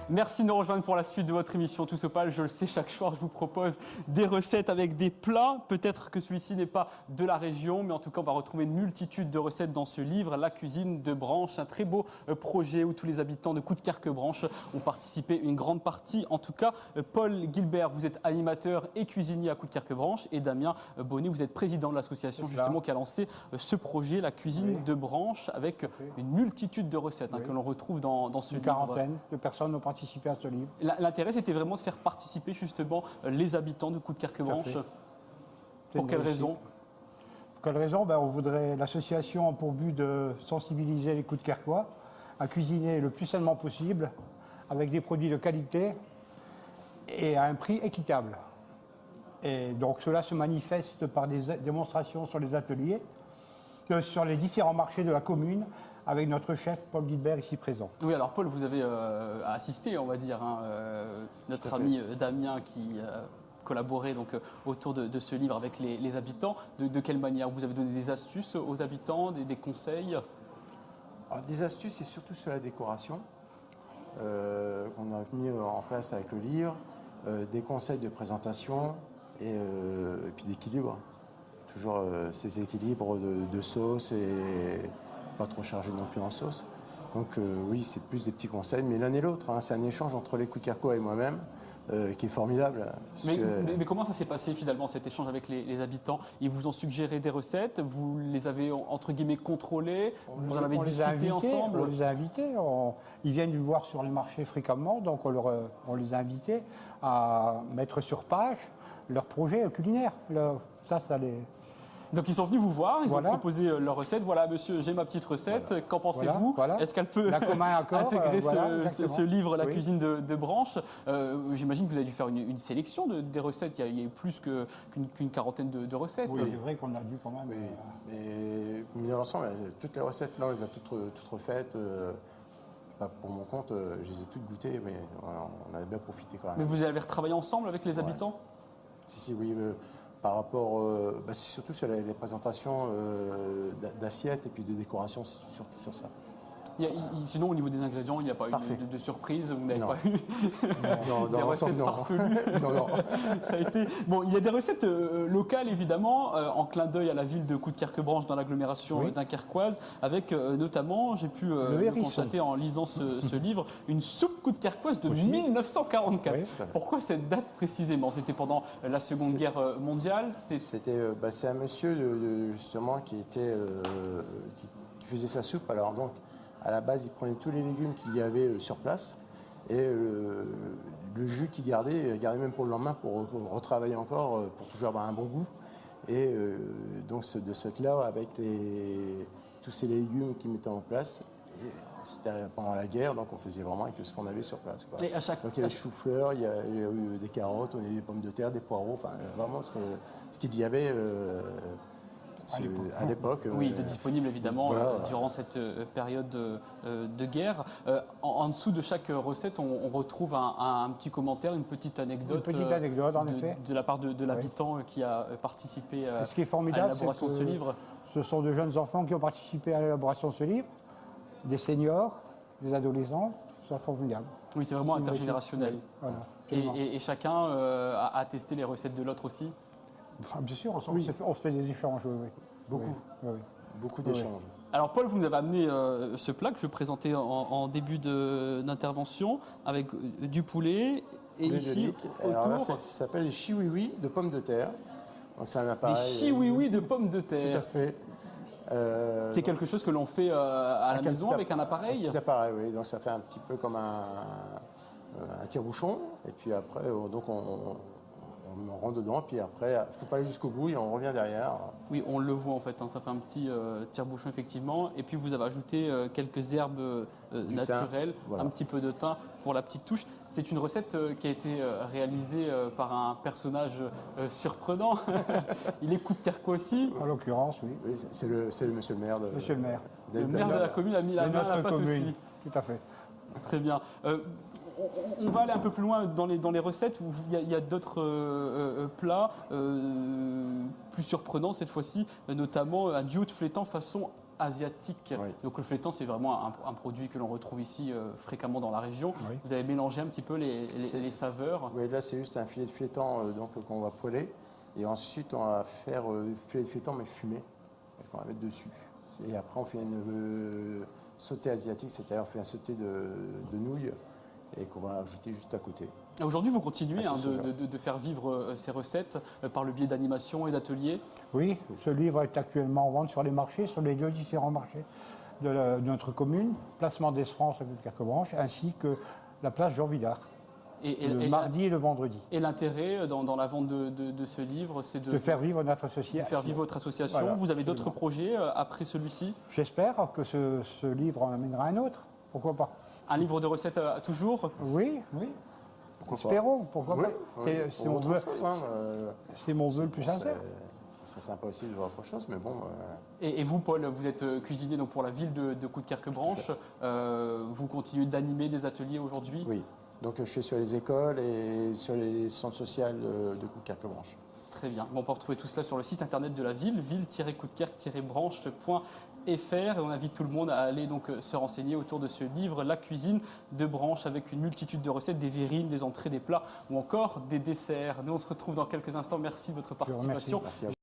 Merci de nous rejoindre pour la suite de votre émission Tous Opales. Je le sais, chaque soir, je vous propose des recettes avec des plats. Peut-être que celui-ci n'est pas de la région, mais en tout cas, on va retrouver une multitude de recettes dans ce livre, La cuisine de Branche, un très beau projet où tous les habitants de Coudekerque-Branche ont participé, une grande partie. En tout cas, Paul Gilbert, vous êtes animateur et cuisinier à Coudekerque-Branche, et Damien Bonnet, vous êtes président de l'association justement qui a lancé ce projet, La cuisine de Branche, avec une multitude de recettes que l'on retrouve dans ce livre. Une quarantaine de personnes ont participé à ce livre. L'intérêt, c'était vraiment de faire participer justement les habitants de Coudekerque-Branche. Pour quelle raison? Pour quelle raison? L'association a pour but de sensibiliser les Coudekerquois à cuisiner le plus sainement possible, avec des produits de qualité et à un prix équitable. Et donc cela se manifeste par des démonstrations sur les ateliers, sur les différents marchés de la commune, avec notre chef Paul Gilbert ici présent. Oui, alors Paul, vous avez assisté, on va dire, notre ami Damien qui collaborait donc, autour de ce livre avec les habitants. De quelle manière? Vous avez donné des astuces aux habitants, des conseils? Alors, des astuces, c'est surtout sur la décoration qu'on a mis en place avec le livre, des conseils de présentation et puis d'équilibre. Toujours ces équilibres de sauce et pas trop chargé non plus en sauce. Donc oui, c'est plus des petits conseils, mais l'un et l'autre, c'est un échange entre les Coudekerquois et moi-même qui est formidable. Mais comment ça s'est passé finalement cet échange avec les habitants? Ils vous ont suggéré des recettes, vous les avez entre guillemets contrôlées, vous en avez discuté ensemble? On les a invités, ils viennent nous voir sur les marchés fréquemment, donc on les a invités à mettre sur page leur projet culinaire. Donc ils sont venus vous voir, ils ont proposé leur recette. Voilà, monsieur, j'ai ma petite recette. Qu'en pensez-vous? Est-ce qu'elle peut intégrer ce livre, La cuisine de Branche? J'imagine que vous avez dû faire une sélection des recettes. Il y a eu plus qu'une quarantaine de recettes. Oui, c'est vrai qu'on a dû quand même. Mais dans l'ensemble, toutes les recettes, là, on les a toutes refaites. Pour mon compte, je les ai toutes goûtées, mais on a bien profité quand même. Mais vous avez retravaillé ensemble avec les habitants? Si, oui. Par rapport, c'est surtout sur les présentations d'assiettes et puis de décoration, c'est surtout sur ça. Sinon, au niveau des ingrédients, il n'y a pas eu de surprise, vous n'avez pas eu des recettes farfelues. Non. Ça a été... Bon, il y a des recettes locales, évidemment, en clin d'œil à la ville de Coudekerque-Branche dans l'agglomération dunkerquoise, avec notamment, j'ai pu le constater en lisant ce livre, une soupe coudekerquoise de 1944. Oui. Pourquoi cette date précisément? C'était pendant la Seconde Guerre mondiale? C'est un monsieur, justement, qui faisait sa soupe. Alors, donc, à la base, il prenait tous les légumes qu'il y avait sur place et le jus qu'il gardait, il gardait même pour le lendemain pour retravailler encore, pour toujours avoir un bon goût. Et donc de ce fait-là, avec tous ces légumes qu'il mettait en place, c'était pendant la guerre, donc on faisait vraiment avec ce qu'on avait sur place. Donc il y avait chou-fleur, il y a eu des carottes, on avait des pommes de terre, des poireaux, enfin vraiment ce qu'il y avait à l'époque. Oui, de disponible évidemment durant cette période de guerre. En dessous de chaque recette, on retrouve un petit commentaire, une petite anecdote, en effet, de la part de l'habitant qui a participé à l'élaboration de ce livre. Ce sont de jeunes enfants qui ont participé à l'élaboration de ce livre, des seniors, des adolescents, tout ça formidable. Oui, c'est vraiment intergénérationnel. Voilà, et chacun a testé les recettes de l'autre aussi? Bien sûr, on se fait des échanges, oui. Beaucoup. Oui. Beaucoup d'échanges. Alors Paul, vous nous avez amené ce plat que je présentais en début d'intervention avec du poulet et ici autour... Alors là, ça s'appelle des chiwiwi de pommes de terre. Donc c'est un appareil. Des chiwiwi de pommes de terre. Tout à fait. C'est quelque chose que l'on fait à la maison avec un appareil? Un petit appareil, oui. Donc ça fait un petit peu comme un tire-bouchon. Et puis après, donc on rentre dedans, puis après, il ne faut pas aller jusqu'au bout et on revient derrière. Oui, on le voit en fait, ça fait un petit tire-bouchon effectivement. Et puis vous avez ajouté quelques herbes naturelles, un petit peu de thym pour la petite touche. C'est une recette qui a été réalisée par un personnage surprenant. Il est Coudekerquois aussi. En l'occurrence, oui. C'est le monsieur le maire. Monsieur le maire. Le maire de la commune a mis la main à la pâte aussi. Tout à fait. Très bien. On va aller un peu plus loin dans les recettes. Il y a d'autres plats plus surprenants cette fois-ci, notamment un duo de flétan façon asiatique. Oui. Donc le flétan, c'est vraiment un produit que l'on retrouve ici fréquemment dans la région. Oui. Vous avez mélangé un petit peu les saveurs. Oui, là c'est juste un filet de flétan donc qu'on va poêler. Et ensuite on va faire filet de flétan mais fumé, qu'on va mettre dessus. Et après on fait une sauté asiatique, c'est-à-dire on fait un sauté de nouilles et qu'on va ajouter juste à côté. Aujourd'hui, vous continuez sauce soja. de faire vivre ces recettes par le biais d'animations et d'ateliers. Oui, ce livre est actuellement en vente sur les marchés, sur les 2 différents marchés de notre commune, Placement d'Es-France à Carquebranche, ainsi que la place Jean Villard, le mardi et le vendredi. Et l'intérêt dans la vente de ce livre, c'est De faire vivre notre de association. faire vivre votre association. Voilà, Vous avez d'autres absolument. projets après celui-ci? J'espère que ce livre en amènera un autre. Pourquoi pas? Un livre de recettes toujours? Oui, oui. Pourquoi pas? Espérons, pourquoi Oui, pas. oui. C'est Pour mon autre vœu, chose, hein, c'est mon vœu le plus sincère. Ça serait sympa aussi de voir autre chose, mais bon. Et vous, Paul, vous êtes cuisinier donc, pour la ville de Coudekerque-Branche. Vous continuez d'animer des ateliers aujourd'hui? Oui. Donc je suis sur les écoles et sur les centres sociaux de Coudekerque-Branche. Très bien. Bon, on peut retrouver tout cela sur le site internet de la ville, ville-coudekerque-branche.fr. Et on invite tout le monde à aller donc se renseigner autour de ce livre, La cuisine de Branche, avec une multitude de recettes, des verrines, des entrées, des plats ou encore des desserts. Nous, on se retrouve dans quelques instants. Merci de votre Je vous remercie. participation. Merci à vous.